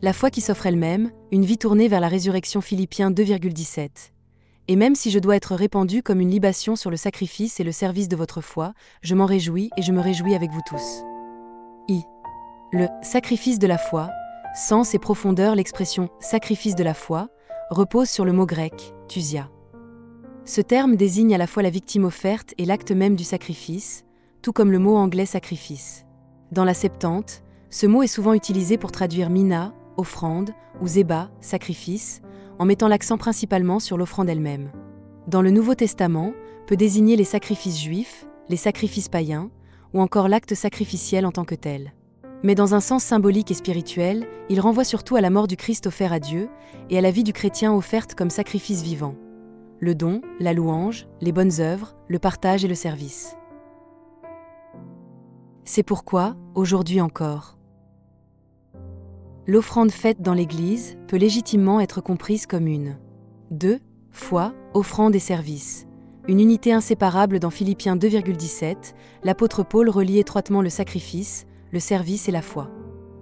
La foi qui s'offre elle-même, une vie tournée vers la résurrection. Philippiens 2,17. Et même si je dois être répandu comme une libation sur le sacrifice et le service de votre foi, je m'en réjouis et je me réjouis avec vous tous. Le sacrifice de la foi, sens et profondeur. L'expression sacrifice de la foi repose sur le mot grec thusia. Ce terme désigne à la fois la victime offerte et l'acte même du sacrifice, tout comme le mot anglais sacrifice. Dans la Septante, ce mot est souvent utilisé pour traduire mina, offrande, ou zéba, sacrifice, en mettant l'accent principalement sur l'offrande elle-même. Dans le Nouveau Testament, peut désigner les sacrifices juifs, les sacrifices païens, ou encore l'acte sacrificiel en tant que tel. Mais dans un sens symbolique et spirituel, il renvoie surtout à la mort du Christ offert à Dieu et à la vie du chrétien offerte comme sacrifice vivant. Le don, la louange, les bonnes œuvres, le partage et le service. C'est pourquoi, aujourd'hui encore, l'offrande faite dans l'Église peut légitimement être comprise comme une 2. Foi, offrande et service. Une unité inséparable. Dans Philippiens 2,17, l'apôtre Paul relie étroitement le sacrifice, le service et la foi.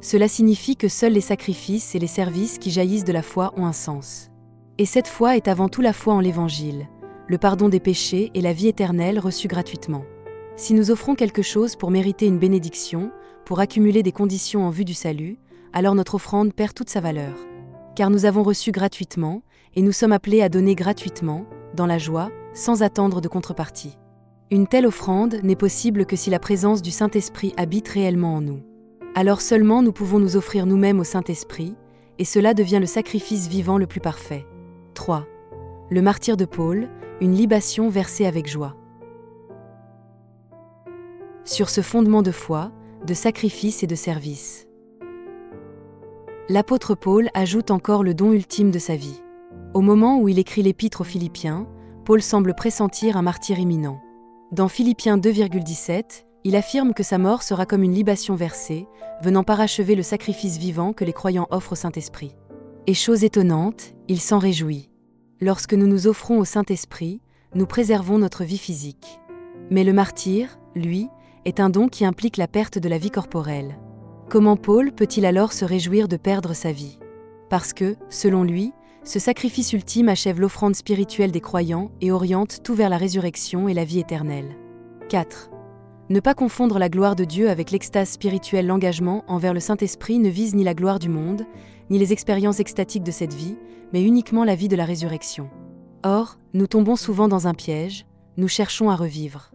Cela signifie que seuls les sacrifices et les services qui jaillissent de la foi ont un sens. Et cette foi est avant tout la foi en l'Évangile, le pardon des péchés et la vie éternelle reçue gratuitement. Si nous offrons quelque chose pour mériter une bénédiction, pour accumuler des conditions en vue du salut, alors notre offrande perd toute sa valeur. Car nous avons reçu gratuitement, et nous sommes appelés à donner gratuitement, dans la joie, sans attendre de contrepartie. Une telle offrande n'est possible que si la présence du Saint-Esprit habite réellement en nous. Alors seulement nous pouvons nous offrir nous-mêmes au Saint-Esprit, et cela devient le sacrifice vivant le plus parfait. 3. Le martyre de Paul, une libation versée avec joie. Sur ce fondement de foi, de sacrifice et de service, l'apôtre Paul ajoute encore le don ultime de sa vie. Au moment où il écrit l'épître aux Philippiens, Paul semble pressentir un martyre imminent. Dans Philippiens 2,17, il affirme que sa mort sera comme une libation versée, venant parachever le sacrifice vivant que les croyants offrent au Saint-Esprit. Et chose étonnante, il s'en réjouit. Lorsque nous nous offrons au Saint-Esprit, nous préservons notre vie physique. Mais le martyre, lui, est un don qui implique la perte de la vie corporelle. Comment Paul peut-il alors se réjouir de perdre sa vie? Parce que, selon lui, ce sacrifice ultime achève l'offrande spirituelle des croyants et oriente tout vers la résurrection et la vie éternelle. 4. Ne pas confondre la gloire de Dieu avec l'extase spirituelle. L'engagement envers le Saint-Esprit ne vise ni la gloire du monde, ni les expériences extatiques de cette vie, mais uniquement la vie de la résurrection. Or, nous tombons souvent dans un piège, nous cherchons à revivre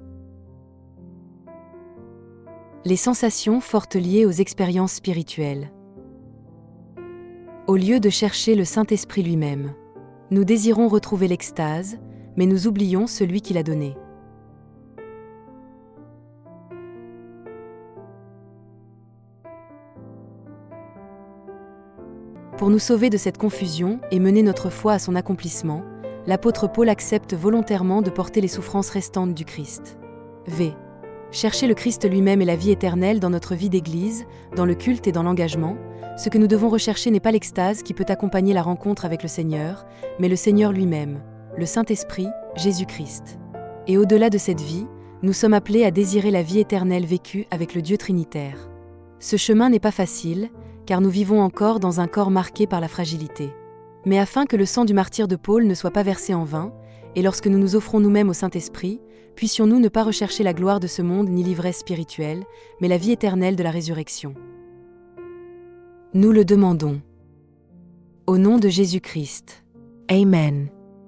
les sensations fortes liées aux expériences spirituelles, au lieu de chercher le Saint-Esprit lui-même. Nous désirons retrouver l'extase, mais nous oublions celui qui l'a donnée. Pour nous sauver de cette confusion et mener notre foi à son accomplissement, l'apôtre Paul accepte volontairement de porter les souffrances restantes du Christ. Chercher le Christ lui-même et la vie éternelle dans notre vie d'Église, dans le culte et dans l'engagement. Ce que nous devons rechercher n'est pas l'extase qui peut accompagner la rencontre avec le Seigneur, mais le Seigneur lui-même, le Saint-Esprit, Jésus-Christ. Et au-delà de cette vie, nous sommes appelés à désirer la vie éternelle vécue avec le Dieu Trinitaire. Ce chemin n'est pas facile, car nous vivons encore dans un corps marqué par la fragilité. Mais afin que le sang du martyre de Paul ne soit pas versé en vain, et lorsque nous nous offrons nous-mêmes au Saint-Esprit, puissions-nous ne pas rechercher la gloire de ce monde ni l'ivresse spirituelle, mais la vie éternelle de la résurrection. Nous le demandons. Au nom de Jésus-Christ. Amen.